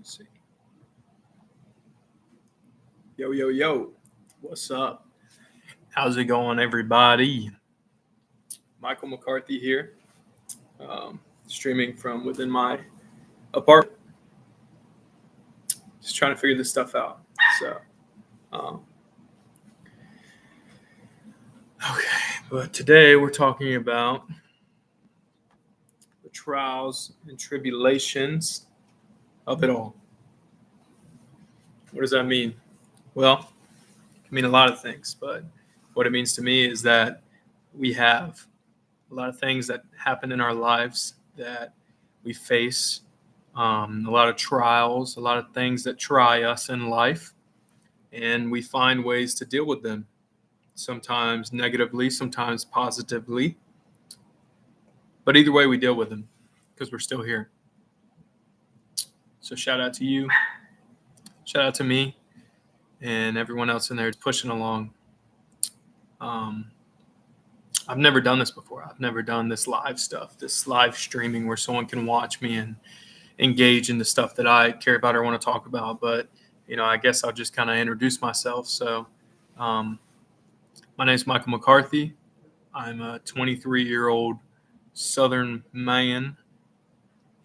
Let's see. Yo. What's up? How's it going, everybody? Michael McCarthy here, streaming from within my apartment. Just trying to figure this stuff out. But today we're talking about the trials and tribulations of it all. What does that mean? Well, it can mean a lot of things, but what it means to me is that we have a lot of things that happen in our lives that we face, a lot of trials, a lot of things that try us in life, and we find ways to deal with them, sometimes negatively, sometimes positively. But either way, we deal with them because we're still here. So shout out to you, shout out to me, and everyone else in there is pushing along. I've never done this before. I've never done this live stuff, this live streaming where someone can watch me and engage in the stuff that I care about or want to talk about. But, I guess I'll just kind of introduce myself. So my name is Michael McCarthy. I'm a 23-year-old Southern man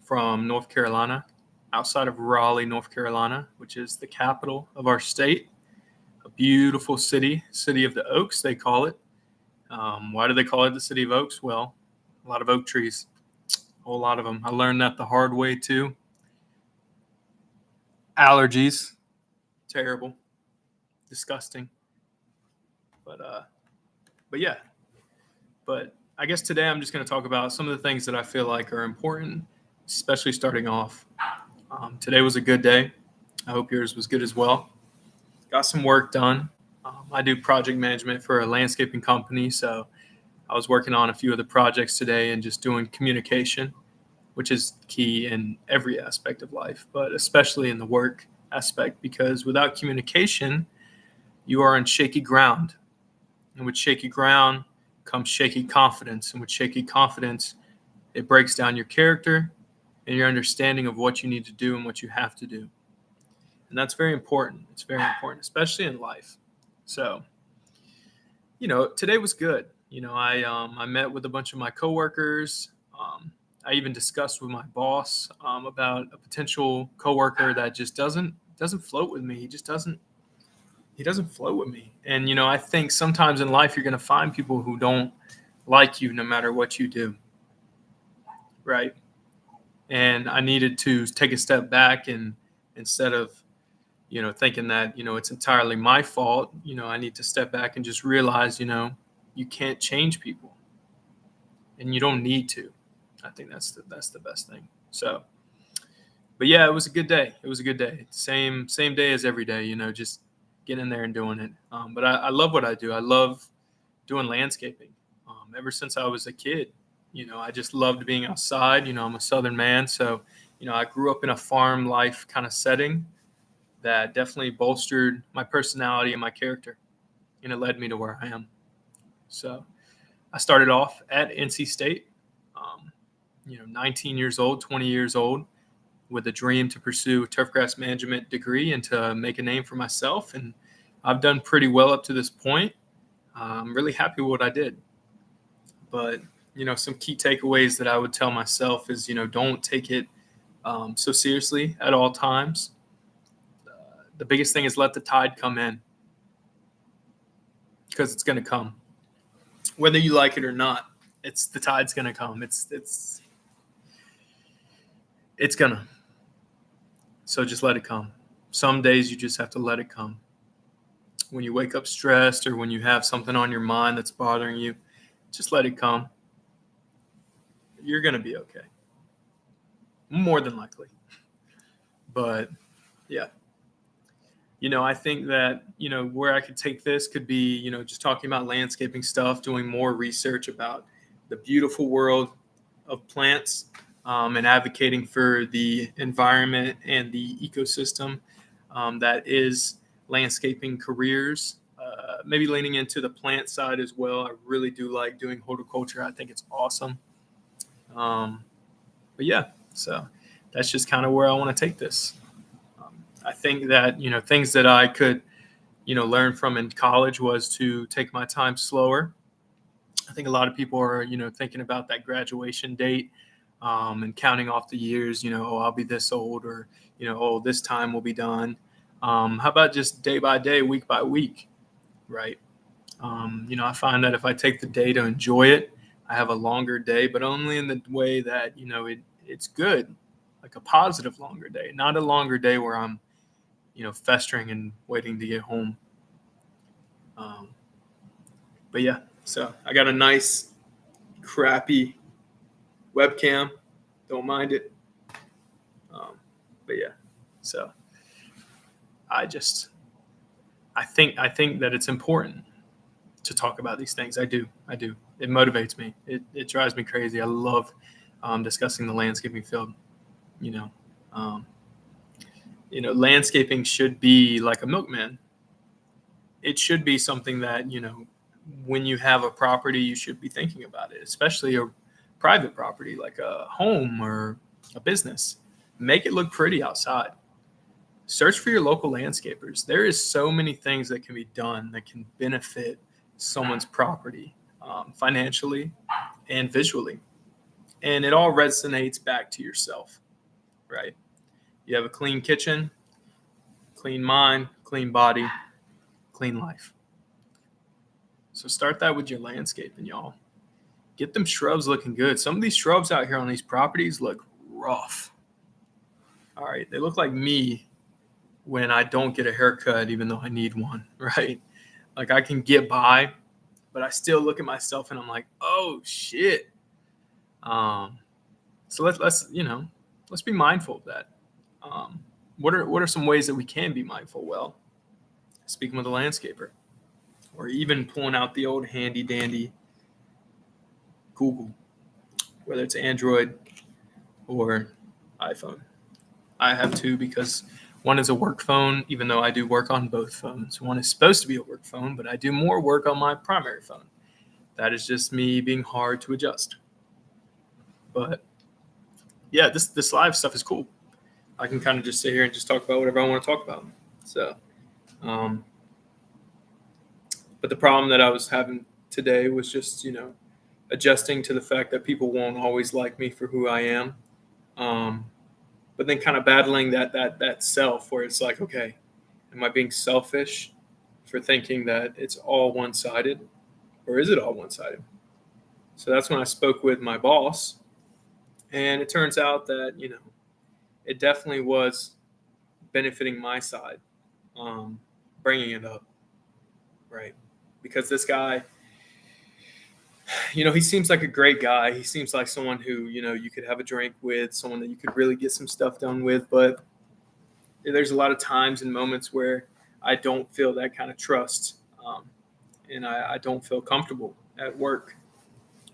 from North Carolina, outside of Raleigh, North Carolina, which is the capital of our state. A beautiful city of the Oaks, they call it. Why do they call it the City of Oaks? Well, a lot of oak trees, a whole lot of them. I learned that the hard way too. Allergies, terrible, disgusting. But yeah. But I guess today I'm just going to talk about some of the things that I feel like are important, especially starting off. Today was a good day. I hope yours was good as well. Got some work done. I do project management for a landscaping company, so I was working on a few of the projects today and just doing communication, which is key in every aspect of life, but especially in the work aspect, because without communication, you are on shaky ground. And with shaky ground comes shaky confidence. And with shaky confidence, it breaks down your character and your understanding of what you need to do and what you have to do. And that's very important. It's very important, especially in life. So, today was good. I met with a bunch of my coworkers. I even discussed with my boss about a potential coworker that just doesn't float with me. He doesn't float with me. And, I think sometimes in life you're going to find people who don't like you no matter what you do. Right. And I needed to take a step back and instead of thinking that, it's entirely my fault, I need to step back and just realize, you can't change people and you don't need to. I think that's the best thing. So, but yeah, it was a good day. Same day as every day, just getting in there and doing it. But I love what I do. I love doing landscaping. Ever since I was a kid, I just loved being outside. I'm a Southern man. So, I grew up in a farm life kind of setting that definitely bolstered my personality and my character, and it led me to where I am. So I started off at NC State, 19 years old, 20 years old, with a dream to pursue a turfgrass management degree and to make a name for myself. And I've done pretty well up to this point. I'm really happy with what I did. But, some key takeaways that I would tell myself is, don't take it so seriously at all times. The biggest thing is let the tide come in, because it's going to come. Whether you like it or not, the tide's going to come. It's going to. So just let it come. Some days you just have to let it come. When you wake up stressed or when you have something on your mind that's bothering you, just let it come. You're going to be okay. More than likely. But yeah. I think that, where I could take this could be, just talking about landscaping stuff, doing more research about the beautiful world of plants, and advocating for the environment and the ecosystem that is landscaping careers, maybe leaning into the plant side as well. I really do like doing horticulture. I think it's awesome. But yeah, so that's just kind of where I want to take this. I think that, things that I could, learn from in college was to take my time slower. I think a lot of people are, thinking about that graduation date, and counting off the years, oh, I'll be this old, or, oh, this time will be done. How about just day by day, week by week, right? I find that if I take the day to enjoy it, I have a longer day, but only in the way that, it's good, like a positive longer day, not a longer day where I'm, festering and waiting to get home. But yeah, so I got a nice, crappy webcam. Don't mind it. But yeah, so I think that it's important to talk about these things. I do. It motivates me. It drives me crazy. I love discussing the landscaping field. Landscaping should be like a milkman. It should be something that, when you have a property, you should be thinking about it, especially a private property like a home or a business. Make it look pretty outside. Search for your local landscapers. There is so many things that can be done that can benefit someone's property, financially and visually. And it all resonates back to yourself, right? You have a clean kitchen, clean mind, clean body, clean life. So start that with your landscaping, y'all. Get them shrubs looking good. Some of these shrubs out here on these properties look rough. All right, they look like me when I don't get a haircut, even though I need one, right? Like I can get by, but I still look at myself and I'm like, oh shit. So let's be mindful of that. What are some ways that we can be mindful? Well, speaking with a landscaper, or even pulling out the old handy dandy Google, whether it's Android or iPhone. I have two because one is a work phone, even though I do work on both phones. One is supposed to be a work phone, but I do more work on my primary phone. That is just me being hard to adjust. But yeah, this live stuff is cool. I can kind of just sit here and just talk about whatever I want to talk about. So, but the problem that I was having today was just, adjusting to the fact that people won't always like me for who I am. But then kind of battling that self where it's like, okay, am I being selfish for thinking that it's all one-sided, or is it all one-sided? So that's when I spoke with my boss, and it turns out that, it definitely was benefiting my side, bringing it up, right? Because this guy, he seems like a great guy. He seems like someone who, you could have a drink with, someone that you could really get some stuff done with. But there's a lot of times and moments where I don't feel that kind of trust. And I don't feel comfortable at work,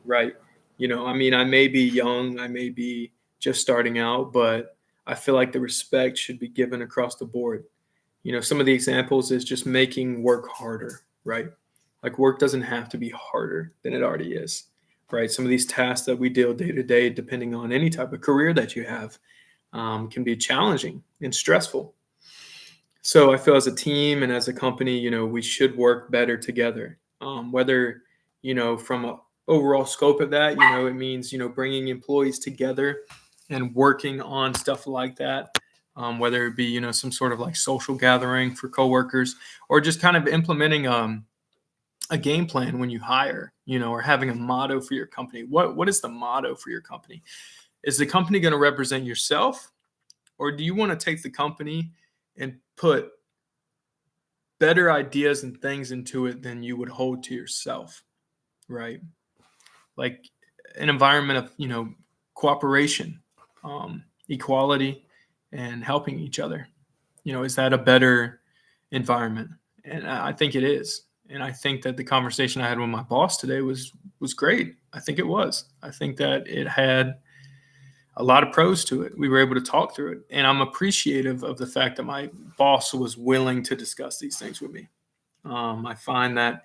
right? I may be young, I may be just starting out, but I feel like the respect should be given across the board. Some of the examples is just making work harder, right? Like work doesn't have to be harder than it already is, right? Some of these tasks that we deal day to day, depending on any type of career that you have, can be challenging and stressful. So I feel as a team and as a company, we should work better together. Whether, from an overall scope of that, it means, bringing employees together and working on stuff like that. Whether it be, some sort of like social gathering for coworkers, or just kind of implementing a game plan when you hire, or having a motto for your company. What is the motto for your company? Is the company going to represent yourself, or do you want to take the company and put better ideas and things into it than you would hold to yourself, right? Like an environment of, cooperation, equality, and helping each other. Is that a better environment? And I think it is. And I think that the conversation I had with my boss today was great. I think it was. I think that it had a lot of pros to it. We were able to talk through it. And I'm appreciative of the fact that my boss was willing to discuss these things with me. I find that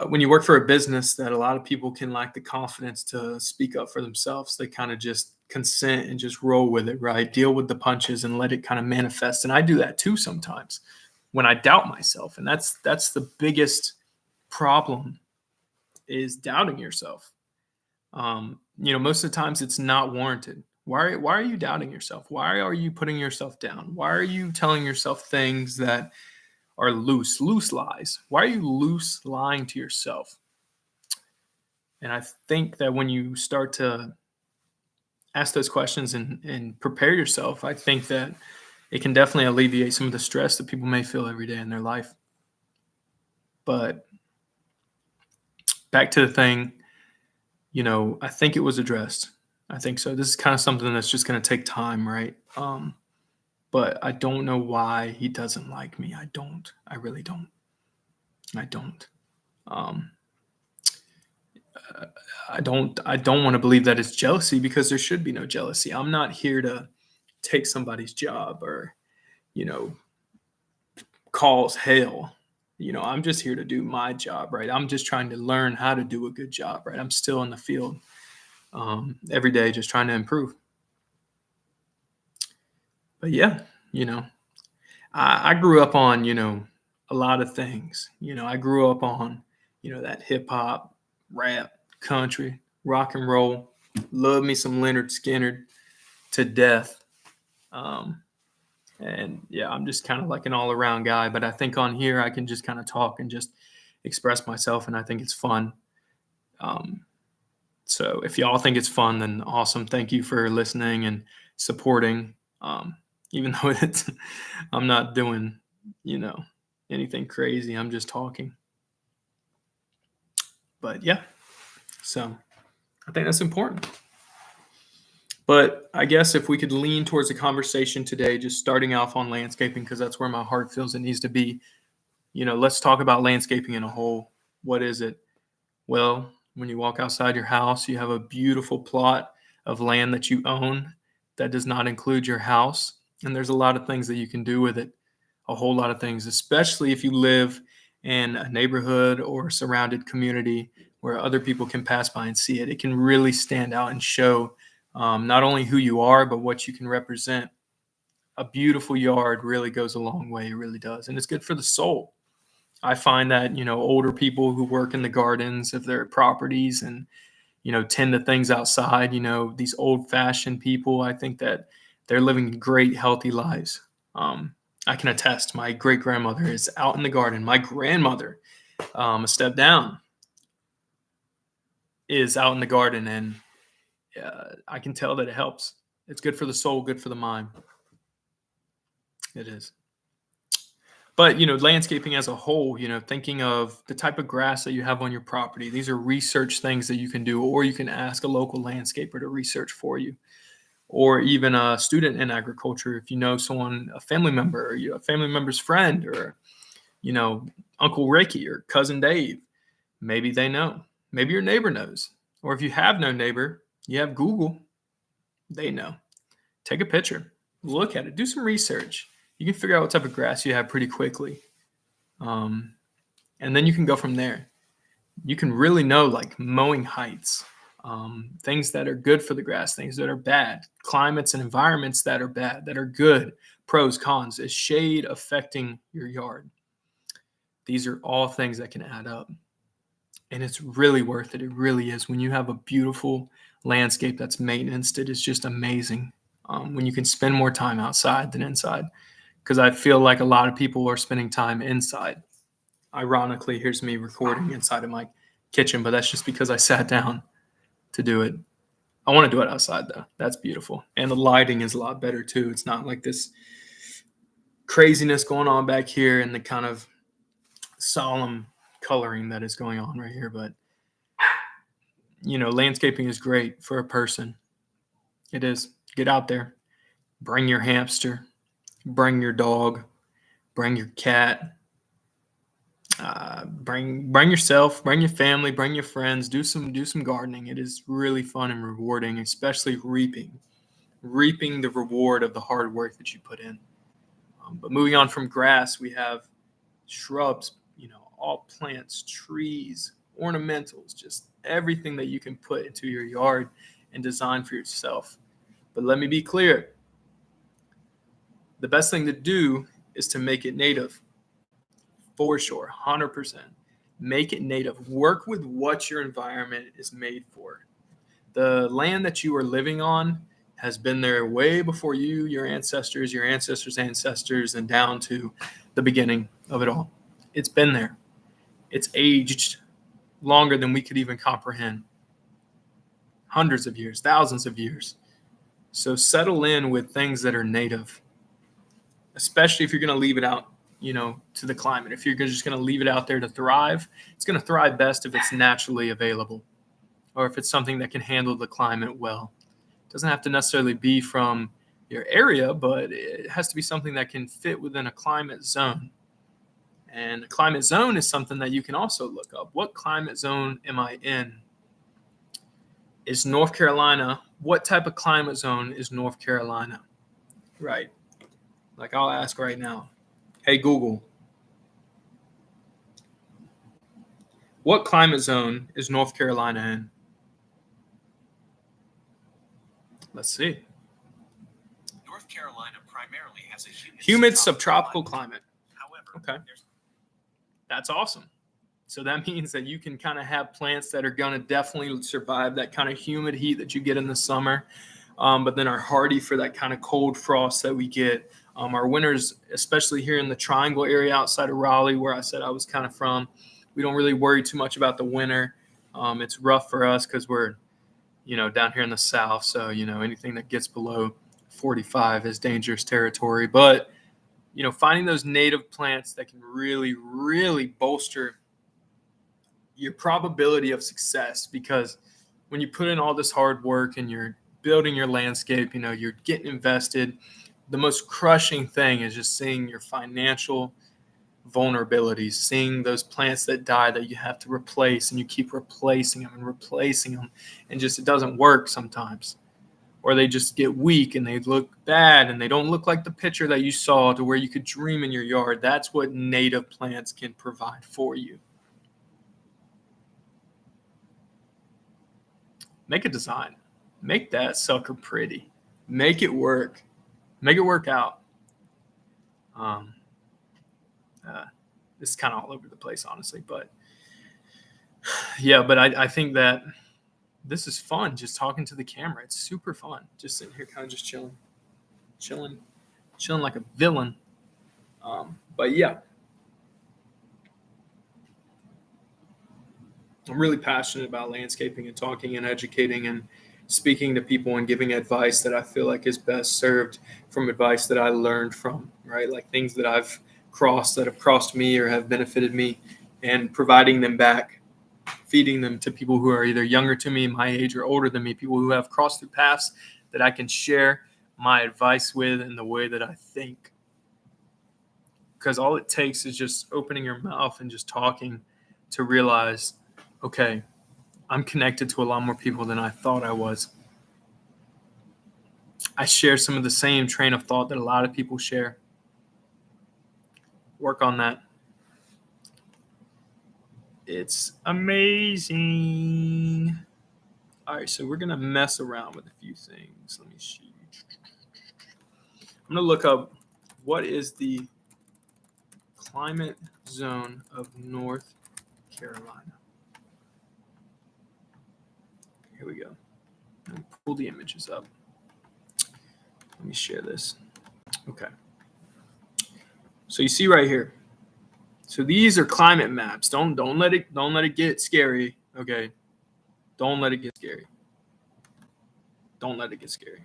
when you work for a business, that a lot of people can lack the confidence to speak up for themselves. They kind of just consent and just roll with it, right? Deal with the punches and let it kind of manifest. And I do that too sometimes when I doubt myself. And that's the biggest problem, is doubting yourself. Most of the times it's not warranted. Why are you doubting yourself? Why are you putting yourself down? Why are you telling yourself things that are loose lies? Why are you loose lying to yourself? And I think that when you start to ask those questions and prepare yourself, I think that it can definitely alleviate some of the stress that people may feel every day in their life. But back to the thing, I think it was addressed. I think so. This is kind of something that's just going to take time, right? But I don't know why he doesn't like me. I don't. I really don't. I don't. Um, I don't. I don't want to believe that it's jealousy, because there should be no jealousy. I'm not here to take somebody's job or, you know, cause hell. I'm just here to do my job, right? I'm just trying to learn how to do a good job, right? I'm still in the field every day, just trying to improve. But yeah, I grew up on, a lot of things. I grew up on, that hip hop, rap, country, rock and roll. Love me some Leonard Skinner to death. And yeah, I'm just kind of like an all around guy. But I think on here I can just kind of talk and just express myself, and I think it's fun. So if y'all think it's fun, then awesome. Thank you for listening and supporting. Even though I'm not doing, anything crazy. I'm just talking. But yeah, so I think that's important. But I guess if we could lean towards a conversation today, just starting off on landscaping, because that's where my heart feels it needs to be. Let's talk about landscaping in a whole. What is it? Well, when you walk outside your house, you have a beautiful plot of land that you own that does not include your house. And there's a lot of things that you can do with it, a whole lot of things, especially if you live in a neighborhood or surrounded community where other people can pass by and see it. It can really stand out and show not only who you are, but what you can represent. A beautiful yard really goes a long way. It really does. And it's good for the soul. I find that, older people who work in the gardens of their properties and, tend to things outside, these old fashioned people, I think that they're living great, healthy lives. I can attest, my great grandmother is out in the garden. My grandmother, a step down, is out in the garden, and I can tell that it helps. It's good for the soul, good for the mind. It is. But, landscaping as a whole, thinking of the type of grass that you have on your property. These are research things that you can do, or you can ask a local landscaper to research for you, or even a student in agriculture. If you know someone, a family member, or a family member's friend, or, Uncle Ricky or Cousin Dave, maybe they know. Maybe your neighbor knows. Or if you have no neighbor, you have Google, they know. Take a picture, look at it, do some research. You can figure out what type of grass you have pretty quickly. And then you can go from there. You can really know, like, mowing heights, things that are good for the grass, things that are bad, climates and environments that are bad, that are good, pros, cons. Is shade affecting your yard? These are all things that can add up. And it's really worth it. It really is. When you have a beautiful landscape that's maintained, it is just amazing. When you can spend more time outside than inside. Because I feel like a lot of people are spending time inside. Ironically, here's me recording inside of my kitchen, but that's just because I sat down to do it. I want to do it outside, though. That's beautiful. And the lighting is a lot better, too. It's not like this craziness going on back here and the kind of solemn coloring that is going on right here. But, landscaping is great for a person. It is. Get out there. Bring your hamster. Bring your dog. Bring your cat. Bring yourself, bring your family, bring your friends. Do some gardening. It is really fun and rewarding, especially reaping the reward of the hard work that you put in. But moving on from grass, we have shrubs. All plants, trees, ornamentals, just everything that you can put into your yard and design for yourself. But let me be clear. The best thing to do is to make it native. For sure, 100%. Make it native. Work with what your environment is made for. The land that you are living on has been there way before you, your ancestors' ancestors, and down to the beginning of it all. It's been there. It's aged longer than we could even comprehend. Hundreds of years, thousands of years. So settle in with things that are native, especially if you're going to leave it out, to the climate. If you're just going to leave it out there to thrive, it's going to thrive best if it's naturally available, or if it's something that can handle the climate well. It doesn't have to necessarily be from your area, but it has to be something that can fit within a climate zone. And a climate zone is something that you can also look up. What climate zone am I in? Is North Carolina, what type of climate zone is North Carolina? Right. Like I'll ask right now, hey Google, what climate zone is North Carolina in? Let's see. North Carolina primarily has a humid subtropical climate. However, okay, that's awesome. So that means that you can kind of have plants that are going to definitely survive that kind of humid heat that you get in the summer, but then are hardy for that kind of cold frost that we get. Our winters, especially here in the Triangle area outside of Raleigh, where I said I was kind of from, we don't really worry too much about the winter. It's rough for us because we're, down here in the South. So, anything that gets below 45 is dangerous territory. But, finding those native plants that can really, really bolster your probability of success, because when you put in all this hard work and you're building your landscape, you're getting invested. The most crushing thing is just seeing your financial vulnerabilities, seeing those plants that die that you have to replace, and you keep replacing them, and just it doesn't work sometimes, or they just get weak and they look bad and they don't look like the picture that you saw to where you could dream in your yard. That's what native plants can provide for you. Make a design. Make that sucker pretty. Make it work. Make it work out. This is kind of all over the place, honestly. But yeah, but I think that this is fun, just talking to the camera. It's super fun. Just sitting here kind of just chilling like a villain. But yeah. I'm really passionate about landscaping and talking and educating and speaking to people and giving advice that I feel like is best served from advice that I learned from, right? Like things that I've crossed that have crossed me or have benefited me, and providing them back, feeding them to people who are either younger to me, my age, or older than me, people who have crossed through paths that I can share my advice with in the way that I think. Because all it takes is just opening your mouth and just talking to realize, okay, I'm connected to a lot more people than I thought I was. I share some of the same train of thought that a lot of people share. Work on that. It's amazing. All right, so we're going to mess around with a few things. Let me see. I'm going to look up what is the climate zone of North Carolina. Here we go. Let me pull the images up. Let me share this. Okay. So you see right here. So these are climate maps. Don't let it get scary. Okay. Don't let it get scary. Don't let it get scary.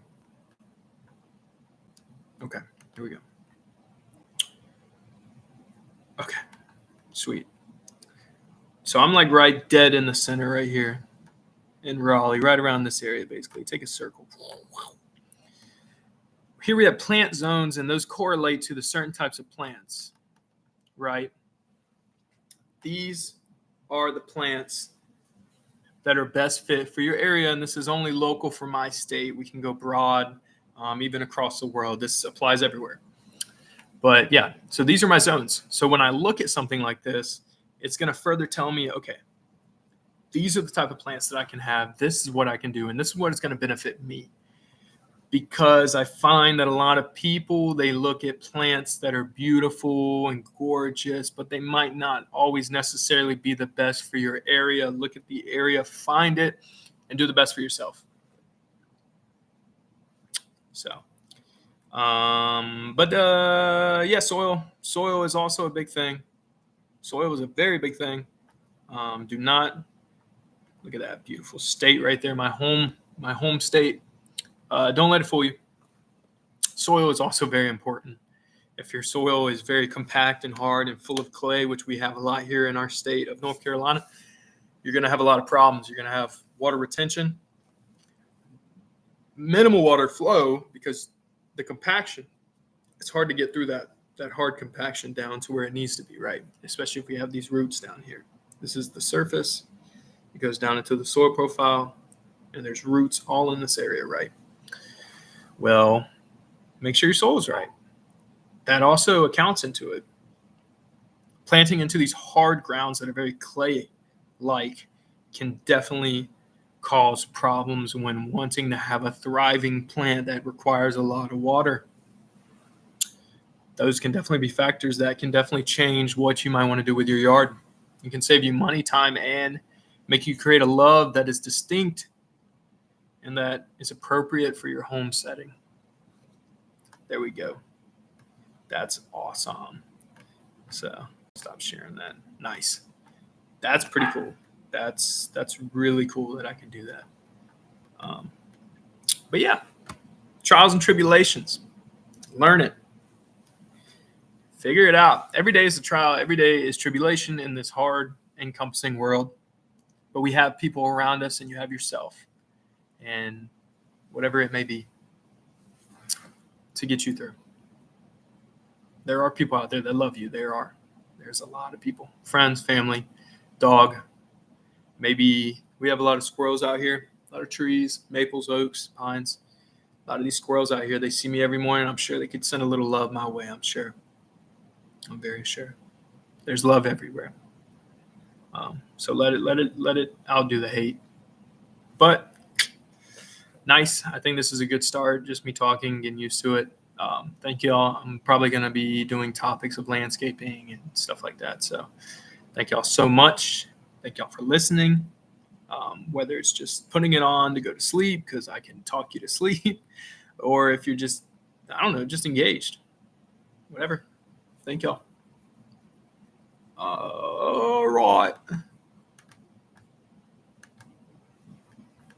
Okay. Here we go. Okay. Sweet. So I'm like right dead in the center right here in Raleigh, right around this area, basically. Take a circle. Here we have plant zones, and those correlate to the certain types of plants, right? These are the plants that are best fit for your area, and this is only local for my state. We can go broad, even across the world. This applies everywhere. But yeah, so these are my zones. So when I look at something like this, it's going to further tell me, okay, these are the type of plants that I can have. This is what I can do, and this is what is going to benefit me. because I find that a lot of people, they look at plants that are beautiful and gorgeous, but they might not always necessarily be the best for your area. Look at the area, find it, and do the best for yourself. So, yeah, soil is also a big thing. Soil is a very big thing. Do not look at that beautiful state right there, my home state. Don't let it fool you. Soil is also very important. If your soil is very compact and hard and full of clay, which we have a lot here in our state of North Carolina, you're going to have a lot of problems. You're going to have water retention, minimal water flow, because the compaction, it's hard to get through that hard compaction down to where it needs to be, right? Especially if we have these roots down here. This is the surface. It goes down into the soil profile, and there's roots all in this area, right? Well, make sure your soil is right. That also accounts into it. Planting into these hard grounds that are very clay-like can definitely cause problems when wanting to have a thriving plant that requires a lot of water. Those can definitely be factors that can definitely change what you might want to do with your yard. It can save you money, time, and make you create a love that is distinct and that is appropriate for your home setting. There we go. That's awesome. So stop sharing that. Nice. That's pretty cool. That's really cool that I can do that. But yeah, trials and tribulations. Learn it. Figure it out. Every day is a trial. Every day is tribulation in this hard, encompassing world. But we have people around us, and you have yourself, and whatever it may be, to get you through. There are people out there that love you. There's a lot of people, friends, family, dog. Maybe we have a lot of squirrels out here, a lot of trees, maples, oaks, pines. A lot of these squirrels out here, they see me every morning. I'm sure they could send a little love my way. I'm sure. I'm very sure. There's love everywhere. So let it outdo the hate. But nice. I think this is a good start. Just me talking, getting used to it. Thank y'all. I'm probably going to be doing topics of landscaping and stuff like that. So thank y'all so much. Thank y'all for listening. Whether it's just putting it on to go to sleep because I can talk you to sleep, or if you're just, I don't know, just engaged. Whatever. Thank y'all. All right.